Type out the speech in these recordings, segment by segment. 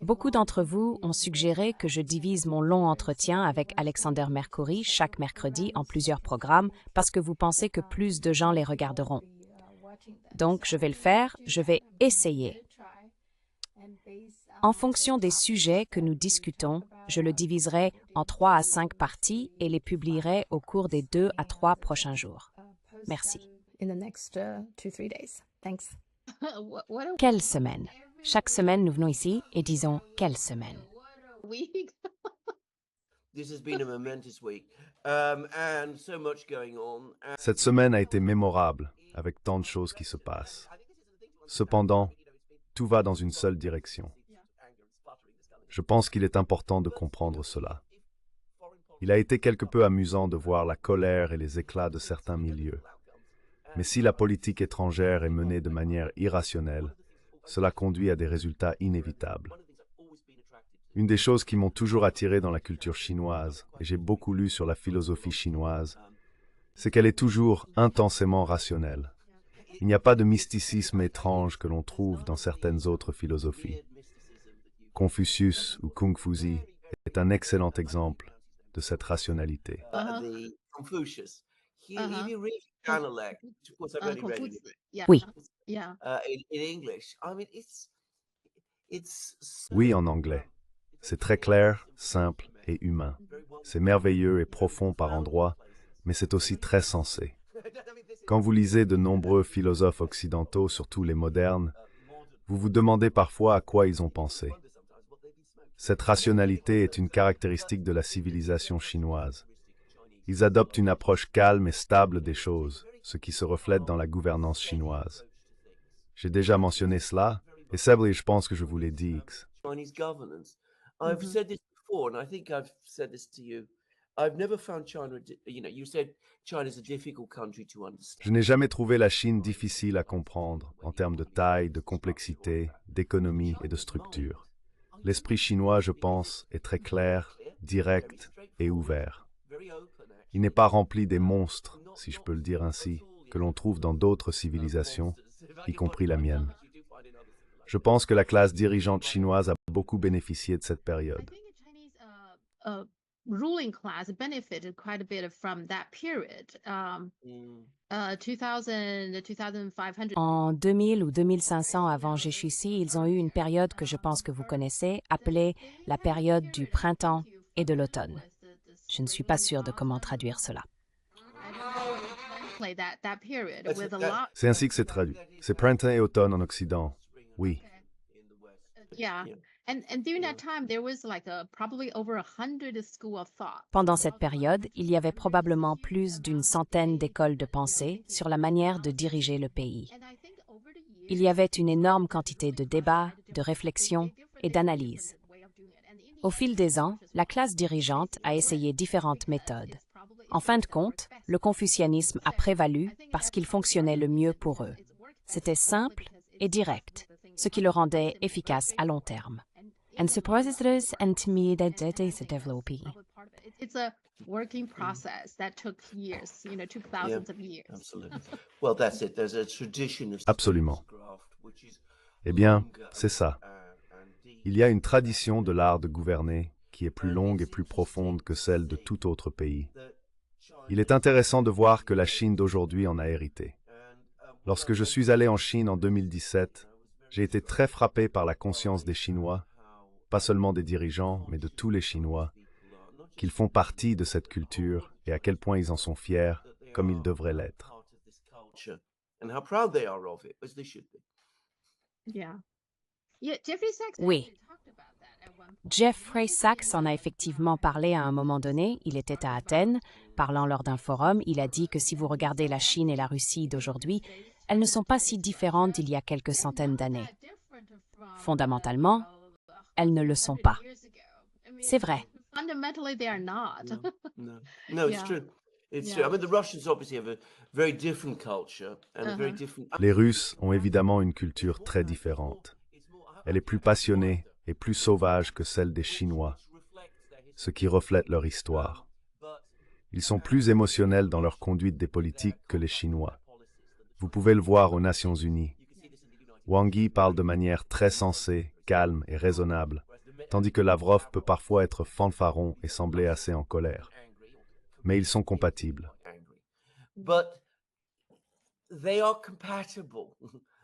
Beaucoup d'entre vous ont suggéré que je divise mon long entretien avec Alexander Mercouri chaque mercredi en plusieurs programmes parce que vous pensez que plus de gens les regarderont. Donc, je vais le faire, je vais essayer. En fonction des sujets que nous discutons, je le diviserai en 3 à 5 parties et les publierai au cours des 2 à 3 prochains jours. Merci. Quelle semaine? Chaque semaine, nous venons ici et disons « quelle semaine ?» Cette semaine a été mémorable, avec tant de choses qui se passent. Cependant, tout va dans une seule direction. Je pense qu'il est important de comprendre cela. Il a été quelque peu amusant de voir la colère et les éclats de certains milieux. Mais si la politique étrangère est menée de manière irrationnelle, cela conduit à des résultats inévitables. Une des choses qui m'ont toujours attiré dans la culture chinoise, et j'ai beaucoup lu sur la philosophie chinoise, c'est qu'elle est toujours intensément rationnelle. Il n'y a pas de mysticisme étrange que l'on trouve dans certaines autres philosophies. Confucius ou Kung Fuzi est un excellent exemple de cette rationalité. Oui. Oui, en anglais. C'est très clair, simple et humain. C'est merveilleux et profond par endroits, mais c'est aussi très sensé. Quand vous lisez de nombreux philosophes occidentaux, surtout les modernes, vous vous demandez parfois à quoi ils ont pensé. Cette rationalité est une caractéristique de la civilisation chinoise. Ils adoptent une approche calme et stable des choses, ce qui se reflète dans la gouvernance chinoise. J'ai déjà mentionné cela, et Sebly, je pense que je vous l'ai dit, X. Je n'ai jamais trouvé la Chine difficile à comprendre en termes de taille, de complexité, d'économie et de structure. L'esprit chinois, je pense, est très clair, direct et ouvert. Il n'est pas rempli des monstres, si je peux le dire ainsi, que l'on trouve dans d'autres civilisations, y compris la mienne. Je pense que la classe dirigeante chinoise a beaucoup bénéficié de cette période. Ruling class benefited quite a bit from that period. 2000, 2500. En 2000 ou 2500 avant Jésus-Christ, ils ont eu une période que je pense que vous connaissez, appelée la période du printemps et de l'automne. Je ne suis pas sûre de comment traduire cela. C'est ainsi que c'est traduit. C'est printemps et automne en Occident. Oui. Pendant cette période, il y avait probablement plus d'une centaine d'écoles de pensée sur la manière de diriger le pays. Il y avait une énorme quantité de débats, de réflexions et d'analyses. Au fil des ans, la classe dirigeante a essayé différentes méthodes. En fin de compte, le confucianisme a prévalu parce qu'il fonctionnait le mieux pour eux. C'était simple et direct, ce qui le rendait efficace à long terme. And surprises and to me that is developing. It's a working process that took years, took thousands of years. Absolutely. Well, that's it. There's a tradition of Absolument. Eh bien, c'est ça. Il y a une tradition de l'art de gouverner qui est plus longue et plus profonde que celle de tout autre pays. Il est intéressant de voir que la Chine d'aujourd'hui en a hérité. Lorsque je suis allé en Chine en 2017, j'ai été très frappé par la conscience des Chinois, pas seulement des dirigeants, mais de tous les Chinois, qu'ils font partie de cette culture et à quel point ils en sont fiers, comme ils devraient l'être. Oui. Jeffrey Sachs en a effectivement parlé à un moment donné. Il était à Athènes, parlant lors d'un forum. Il a dit que si vous regardez la Chine et la Russie d'aujourd'hui, elles ne sont pas si différentes d'il y a quelques centaines d'années. Fondamentalement, elles ne le sont pas. C'est vrai. Fundamentally, they are not. No, it's true. It's true. I mean, the Russians obviously have a very different culture and a very different. Les Russes ont évidemment une culture très différente. Elle est plus passionnée et plus sauvage que celle des Chinois, ce qui reflète leur histoire. Ils sont plus émotionnels dans leur conduite des politiques que les Chinois. Vous pouvez le voir aux Nations Unies. Wang Yi parle de manière très sensée, calme et raisonnable, tandis que Lavrov peut parfois être fanfaron et sembler assez en colère. Mais ils sont compatibles. But they are compatible.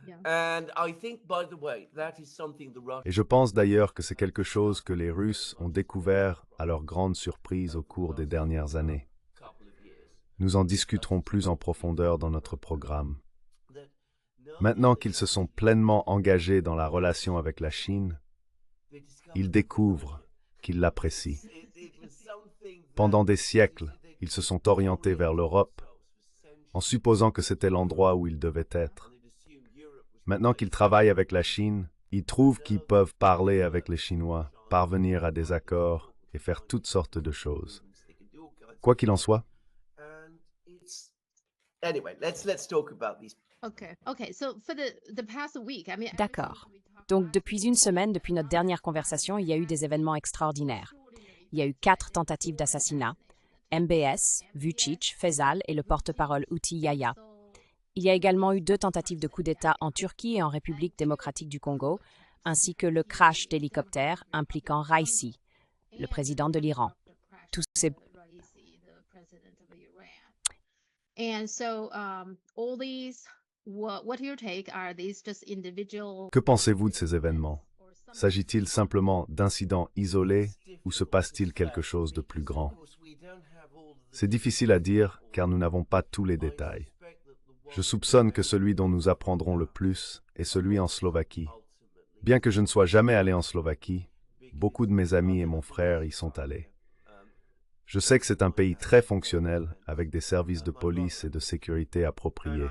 Yeah. And I think, by the way, that is something the Russians Et je pense d'ailleurs que c'est quelque chose que les Russes ont découvert à leur grande surprise au cours des dernières années. couple of years. Nous en discuterons plus en profondeur dans notre programme. Maintenant qu'ils se sont pleinement engagés dans la relation avec la Chine, ils découvrent qu'ils l'apprécient. Pendant des siècles, ils se sont orientés vers l'Europe, en supposant que c'était l'endroit où ils devaient être. Maintenant qu'ils travaillent avec la Chine, ils trouvent qu'ils peuvent parler avec les Chinois, parvenir à des accords et faire toutes sortes de choses. Quoi qu'il en soit, And it's anyway. Let's talk about these. Okay. Okay. So for the past week, I mean. D'accord. Donc, depuis une semaine, depuis notre dernière conversation, il y a eu des événements extraordinaires. Il y a eu 4 tentatives d'assassinat. MBS, Vučić, Faisal et le porte-parole Houthi Yahya. Il y a également eu 2 tentatives de coup d'État en Turquie et en République démocratique du Congo, ainsi que le crash d'hélicoptère impliquant Raisi, le président de l'Iran. Tous ces And so all these, what your take? Are these just individual? que pensez-vous de ces événements? S'agit-il simplement d'incidents isolés ou se passe-t-il quelque chose de plus grand? C'est difficile à dire car nous n'avons pas tous les détails. Je soupçonne que celui dont nous apprendrons le plus est celui en Slovaquie. Bien que je ne sois jamais allé en Slovaquie, beaucoup de mes amis et mon frère y sont allés. Je sais que c'est un pays très fonctionnel, avec des services de police et de sécurité appropriés.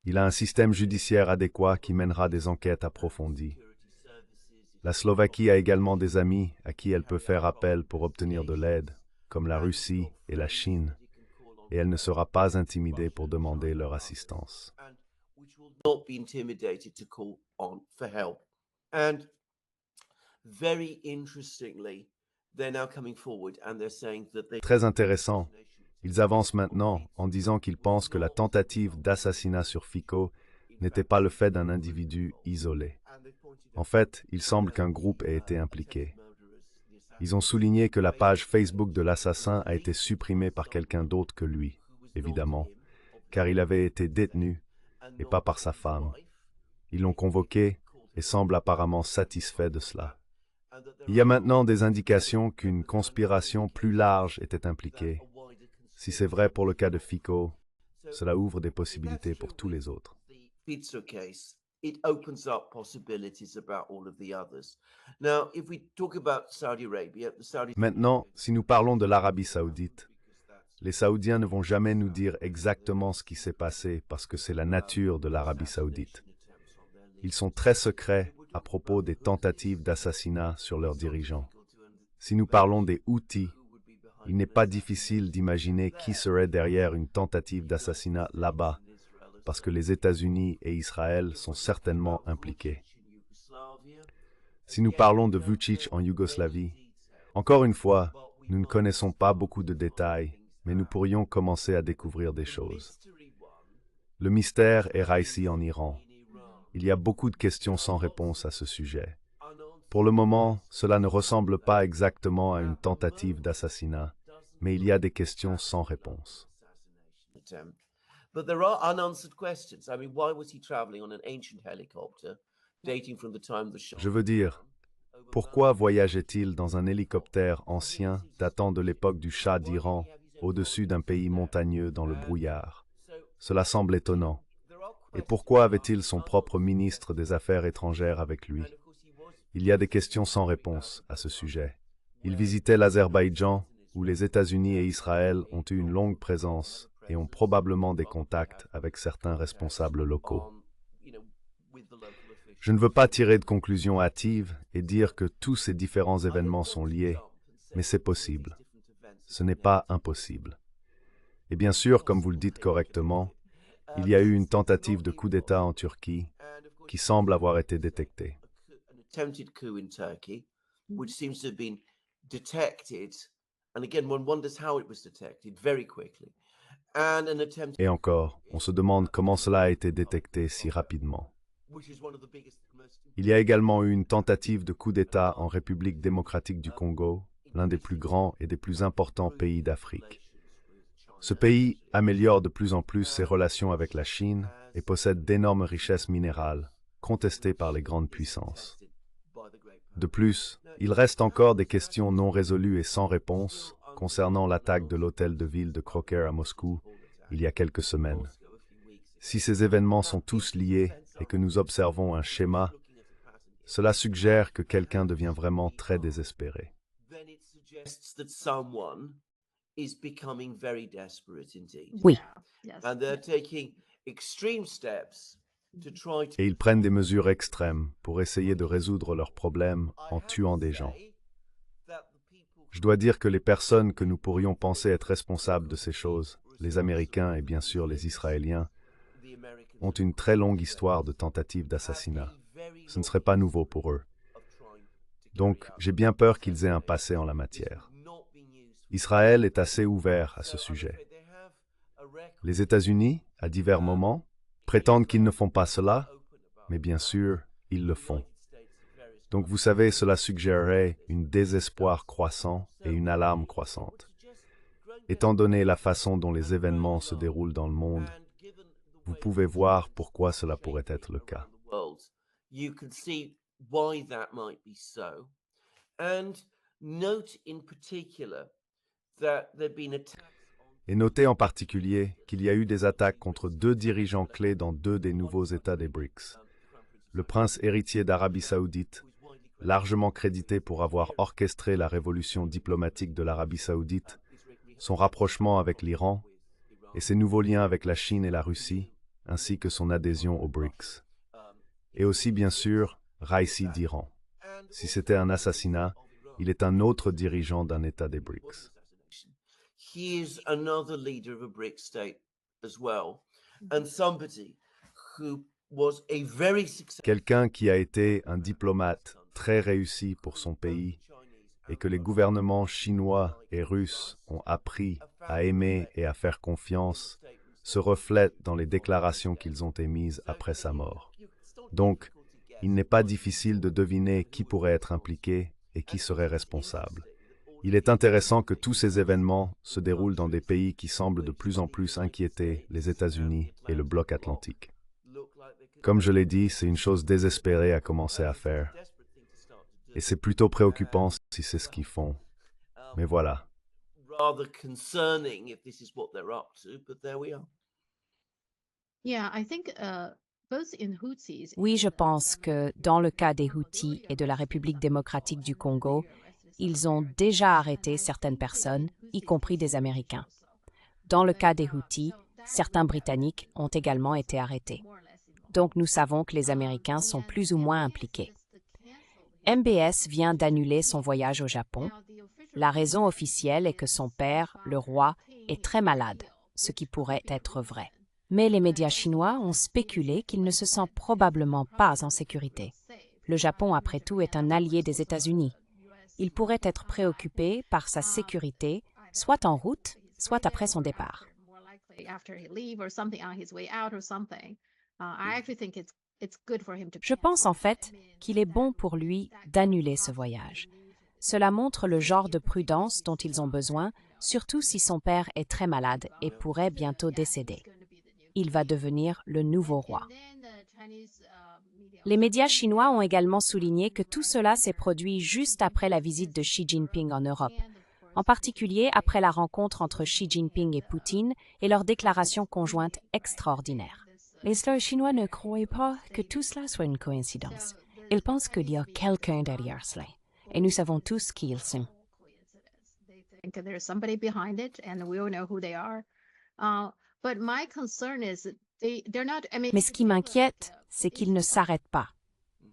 Il a un système judiciaire adéquat qui mènera des enquêtes approfondies. La Slovaquie a également des amis à qui elle peut faire appel pour obtenir de l'aide, comme la Russie et la Chine, et elle ne sera pas intimidée pour demander leur assistance. Not be intimidated to call on for help. And very interestingly, they're now coming forward and they're saying that they Très intéressant. Ils avancent maintenant en disant qu'ils pensent que la tentative d'assassinat sur Fico n'était pas le fait d'un individu isolé. En fait, il semble qu'un groupe ait été impliqué. Ils ont souligné que la page Facebook de l'assassin a été supprimée par quelqu'un d'autre que lui, évidemment, car il avait été détenu et pas par sa femme. Ils l'ont convoqué et semblent apparemment satisfaits de cela. Il y a maintenant des indications qu'une conspiration plus large était impliquée. Si c'est vrai pour le cas de Fico, cela ouvre des possibilités pour tous les autres. Pizza case, it opens up possibilities about all of the others. Now, if we talk about Saudi Arabia, the Saudi Maintenant, si nous parlons de l'Arabie saoudite, les Saoudiens ne vont jamais nous dire exactement ce qui s'est passé parce que c'est la nature de l'Arabie saoudite. Ils sont très secrets à propos des tentatives d'assassinat sur leurs dirigeants. Si nous parlons des Houthis, il n'est pas difficile d'imaginer qui serait derrière une tentative d'assassinat là-bas, parce que les États-Unis et Israël sont certainement impliqués. Si nous parlons de Vučić en Yougoslavie, encore une fois, nous ne connaissons pas beaucoup de détails, mais nous pourrions commencer à découvrir des choses. Le mystère est Raisi en Iran. Il y a beaucoup de questions sans réponse à ce sujet. Pour le moment, cela ne ressemble pas exactement à une tentative d'assassinat, mais il y a des questions sans réponse. attempt. But there are unanswered questions. I mean, why was he traveling on an ancient helicopter dating from the time of the Shah? Je veux dire, pourquoi voyageait-il dans un hélicoptère ancien datant de l'époque du Shah d'Iran, au-dessus d'un pays montagneux dans le brouillard? Cela semble étonnant. Et pourquoi avait-il son propre ministre des Affaires étrangères avec lui? Il y a des questions sans réponse à ce sujet. Il visitait l'Azerbaïdjan, où les États-Unis et Israël ont eu une longue présence et ont probablement des contacts avec certains responsables locaux. Je ne veux pas tirer de conclusions hâtives et dire que tous ces différents événements sont liés, mais c'est possible. Ce n'est pas impossible. Et bien sûr, comme vous le dites correctement, il y a eu une tentative de coup d'État en Turquie qui semble avoir été détectée. An attempted coup in Turkey, which seems to have been detected, and again, one wonders how it was detected very quickly. and an attempt, Et encore, on se demande comment cela a été détecté si rapidement. which is one of the biggest, most Il y a également eu une tentative de coup d'État en République démocratique du Congo, l'un des plus grands et des plus importants pays d'Afrique. Ce pays améliore de plus en plus ses relations avec la Chine et possède d'énormes richesses minérales, contestées par les grandes puissances. De plus, il reste encore des questions non résolues et sans réponse concernant l'attaque de l'hôtel de ville de Croker à Moscou il y a quelques semaines. Si ces événements sont tous liés et que nous observons un schéma, cela suggère que quelqu'un devient vraiment très désespéré. then it suggests that someone is becoming very desperate indeed. Oui. Yes. And they're taking extreme steps to try to Et ils prennent des mesures extrêmes pour essayer de résoudre leurs problèmes en tuant des gens. Je dois dire que les personnes que nous pourrions penser être responsables de ces choses, les Américains et bien sûr les Israéliens, ont une très longue histoire de tentatives d'assassinat. Ce ne serait pas nouveau pour eux. Donc, j'ai bien peur qu'ils aient un passé en la matière. Israël est assez ouvert à ce sujet. Les États-Unis, à divers moments, prétendent qu'ils ne font pas cela, mais bien sûr, ils le font. Donc vous savez, cela suggérerait un désespoir croissant et une alarme croissante. Étant donné la façon dont les événements se déroulent dans le monde, vous pouvez voir pourquoi cela pourrait être le cas. You can see why that might be so. And note in particular that there have been attacks. Et notez en particulier qu'il y a eu des attaques contre 2 dirigeants clés dans 2 des nouveaux États des BRICS. Le prince héritier d'Arabie Saoudite, largement crédité pour avoir orchestré la révolution diplomatique de l'Arabie Saoudite, son rapprochement avec l'Iran et ses nouveaux liens avec la Chine et la Russie, ainsi que son adhésion aux BRICS. Et aussi, bien sûr, Raisi d'Iran. Si c'était un assassinat, il est un autre dirigeant d'un État des BRICS. He is another leader of a BRIC state as well, and somebody who was a very successful Quelqu'un qui a été un diplomate très réussi pour son pays et que les gouvernements chinois et russes ont appris à aimer et à faire confiance se reflète dans les déclarations qu'ils ont émises après sa mort. Donc, il n'est pas difficile de deviner qui pourrait être impliqué et qui serait responsable. Il est intéressant que tous ces événements se déroulent dans des pays qui semblent de plus en plus inquiéter les États-Unis et le bloc atlantique. Comme je l'ai dit, c'est une chose désespérée à commencer à faire. Et c'est plutôt préoccupant si c'est ce qu'ils font. Mais voilà. rather concerning if this is what they're up to, but there we are. Yeah, I think both in Houthis. Oui, je pense que dans le cas des Houthis et de la République démocratique du Congo, ils ont déjà arrêté certaines personnes, y compris des Américains. Dans le cas des Houthis, certains Britanniques ont également été arrêtés. Donc nous savons que les Américains sont plus ou moins impliqués. MBS vient d'annuler son voyage au Japon. La raison officielle est que son père, le roi, est très malade, ce qui pourrait être vrai. Mais les médias chinois ont spéculé qu'il ne se sent probablement pas en sécurité. Le Japon, après tout, est un allié des États-Unis. Il pourrait être préoccupé par sa sécurité, soit en route, soit après son départ. Je pense en fait qu'il est bon pour lui d'annuler ce voyage. Cela montre le genre de prudence dont ils ont besoin, surtout si son père est très malade et pourrait bientôt décéder. Il va devenir le nouveau roi. Les médias chinois ont également souligné que tout cela s'est produit juste après la visite de Xi Jinping en Europe, en particulier après la rencontre entre Xi Jinping et Poutine et leur déclaration conjointe extraordinaire. Les historiens chinois ne croient pas que tout cela soit une coïncidence. Ils pensent qu'il y a quelqu'un derrière cela, et nous savons tous qui ils sont. Mais ce qui m'inquiète, c'est qu'ils ne s'arrêtent pas.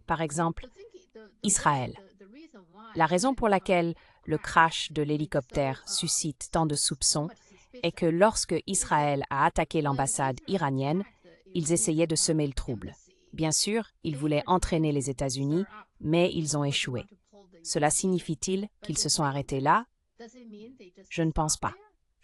Par exemple, Israël. La raison pour laquelle le crash de l'hélicoptère suscite tant de soupçons est que lorsque Israël a attaqué l'ambassade iranienne, ils essayaient de semer le trouble. Bien sûr, ils voulaient entraîner les États-Unis, mais ils ont échoué. Cela signifie-t-il qu'ils se sont arrêtés là? Je ne pense pas.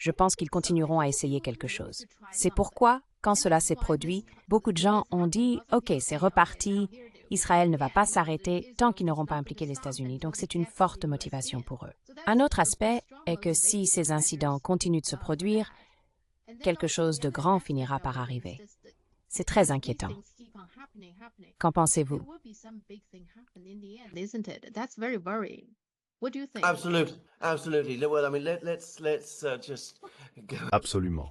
je pense qu'ils continueront à essayer quelque chose. C'est pourquoi, quand cela s'est produit, beaucoup de gens ont dit « Ok, c'est reparti, Israël ne va pas s'arrêter tant qu'ils n'auront pas impliqué les États-Unis. » Donc c'est une forte motivation pour eux. Un autre aspect est que si ces incidents continuent de se produire, quelque chose de grand finira par arriver. C'est très inquiétant. Qu'en pensez-vous? Absolutely, absolutely. Well, I mean, let's just go. Absolument.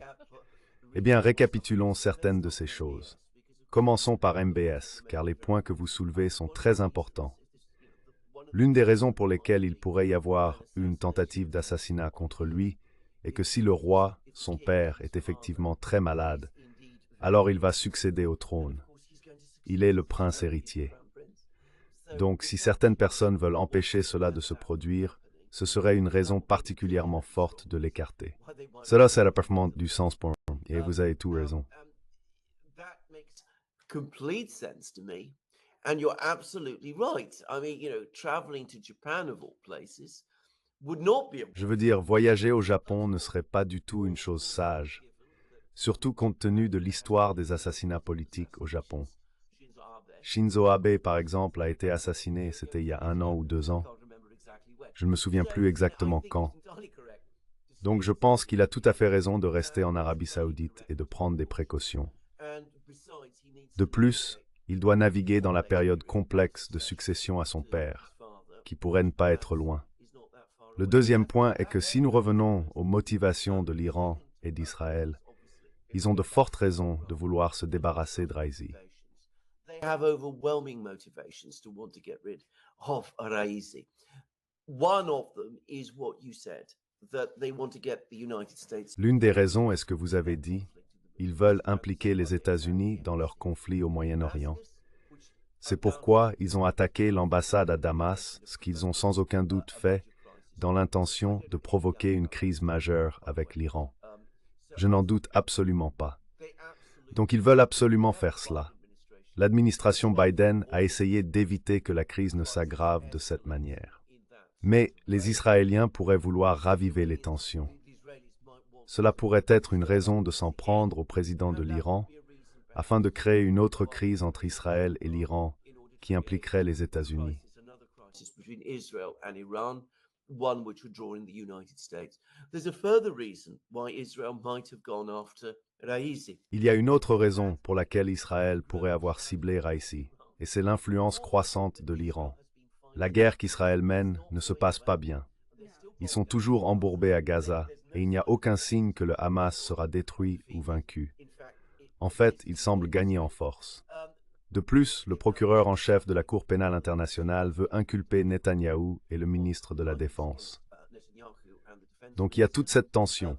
Eh bien, récapitulons certaines de ces choses. Commençons par MBS, car les points que vous soulevez sont très importants. L'une des raisons pour lesquelles il pourrait y avoir une tentative d'assassinat contre lui est que si le roi, son père, est effectivement très malade, alors il va succéder au trône. Il est le prince héritier. Donc, si certaines personnes veulent empêcher cela de se produire, ce serait une raison particulièrement forte de l'écarter. Cela serait parfaitement du sens pour moi, et vous avez tout raison. That makes complete sense to me, and you're absolutely right. I mean, traveling to Japan of all places would not be a Je veux dire, voyager au Japon ne serait pas du tout une chose sage, surtout compte tenu de l'histoire des assassinats politiques au Japon. Shinzo Abe, par exemple, a été assassiné, c'était il y a 1 an ou 2 ans. Je ne me souviens plus exactement quand. Donc je pense qu'il a tout à fait raison de rester en Arabie Saoudite et de prendre des précautions. De plus, il doit naviguer dans la période complexe de succession à son père, qui pourrait ne pas être loin. Le deuxième point est que si nous revenons aux motivations de l'Iran et d'Israël, ils ont de fortes raisons de vouloir se débarrasser de Raisi. They have overwhelming motivations to want to get rid of Raisi. One of them is what you said, that they want to get the United States. L'une des raisons est ce que vous avez dit, ils veulent impliquer les États-Unis dans leur conflit au Moyen-Orient. C'est pourquoi ils ont attaqué l'ambassade à Damas, ce qu'ils ont sans aucun doute fait, dans l'intention de provoquer une crise majeure avec l'Iran. Je n'en doute absolument pas. Donc ils veulent absolument faire cela. L'administration Biden a essayé d'éviter que la crise ne s'aggrave de cette manière. Mais les Israéliens pourraient vouloir raviver les tensions. Cela pourrait être une raison de s'en prendre au président de l'Iran, afin de créer une autre crise entre Israël et l'Iran qui impliquerait les États-Unis. Between Israel and Iran, one which would draw in the United States. There's a further reason why Israel might have gone after Raisi. Il y a une autre raison pour laquelle Israël pourrait avoir ciblé Raisi, et c'est l'influence croissante de l'Iran. La guerre qu'Israël mène ne se passe pas bien. Ils sont toujours embourbés à Gaza, et il n'y a aucun signe que le Hamas sera détruit ou vaincu. En fait, il semble gagner en force. De plus, le procureur en chef de la Cour pénale internationale veut inculper Netanyahou et le ministre de la Défense. Donc il y a toute cette tension.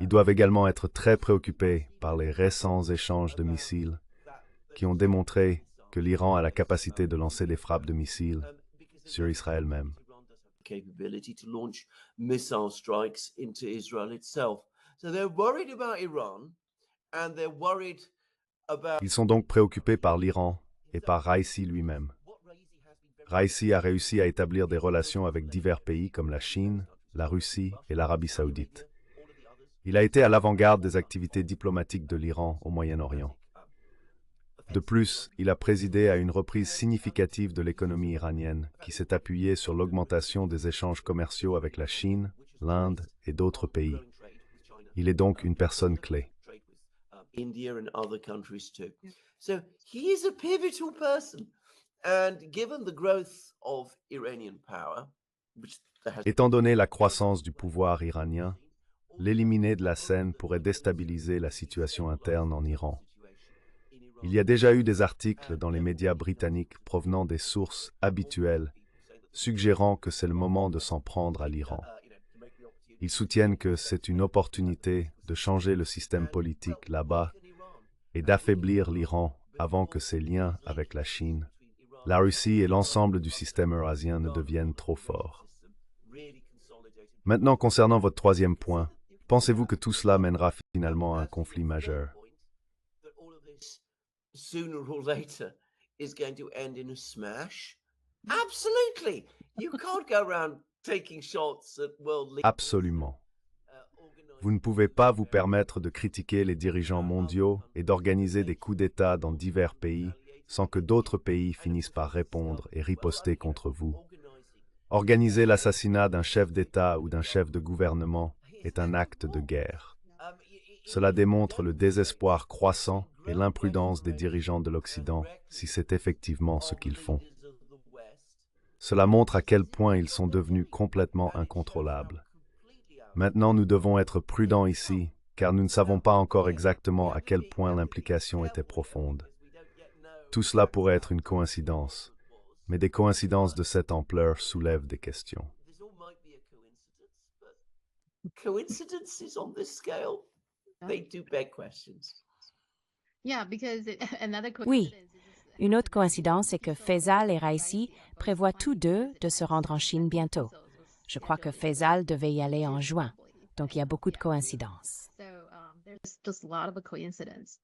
Ils doivent également être très préoccupés par les récents échanges de missiles qui ont démontré que l'Iran a la capacité de lancer des frappes de missiles sur Israël même. Capability to launch missile strikes into Israel itself. So they're worried about Iran, and they're worried about. Ils sont donc préoccupés par l'Iran et par Raisi lui-même. Raisi a réussi à établir des relations avec divers pays comme la Chine, la Russie et l'Arabie Saoudite. Il a été à l'avant-garde des activités diplomatiques de l'Iran au Moyen-Orient. De plus, il a présidé à une reprise significative de l'économie iranienne qui s'est appuyée sur l'augmentation des échanges commerciaux avec la Chine, l'Inde et d'autres pays. Il est donc une personne clé. India and other countries too. So he is a pivotal person. And given the growth of Iranian power, which there has Étant donné la croissance du pouvoir iranien, l'éliminer de la scène pourrait déstabiliser la situation interne en Iran. Il y a déjà eu des articles dans les médias britanniques provenant des sources habituelles, suggérant que c'est le moment de s'en prendre à l'Iran. Ils soutiennent que c'est une opportunité de changer le système politique là-bas et d'affaiblir l'Iran avant que ses liens avec la Chine, la Russie et l'ensemble du système eurasien ne deviennent trop forts. Maintenant, concernant votre troisième point, pensez-vous que tout cela mènera finalement à un conflit majeur? Sooner or later is going to end in a smash? Absolutely. You can't go around taking shots at world leaders. Absolument. Vous ne pouvez pas vous permettre de critiquer les dirigeants mondiaux et d'organiser des coups d'État dans divers pays sans que d'autres pays finissent par répondre et riposter contre vous. Organiser l'assassinat d'un chef d'État ou d'un chef de gouvernement est un acte de guerre. Cela démontre le désespoir croissant et l'imprudence des dirigeants de l'Occident si c'est effectivement ce qu'ils font. Cela montre à quel point ils sont devenus complètement incontrôlables. Maintenant, nous devons être prudents ici, car nous ne savons pas encore exactement à quel point l'implication était profonde. Tout cela pourrait être une coïncidence, mais des coïncidences de cette ampleur soulèvent des questions. Coincidences on this scale, they do beg questions. Yeah, because another Oui. coincidence is Une autre coïncidence est que Faisal et Raisi prévoient tous deux de se rendre en Chine bientôt. Je crois que Faisal devait y aller en juin, donc il y a beaucoup de coïncidences. so there's just a lot of a coincidence.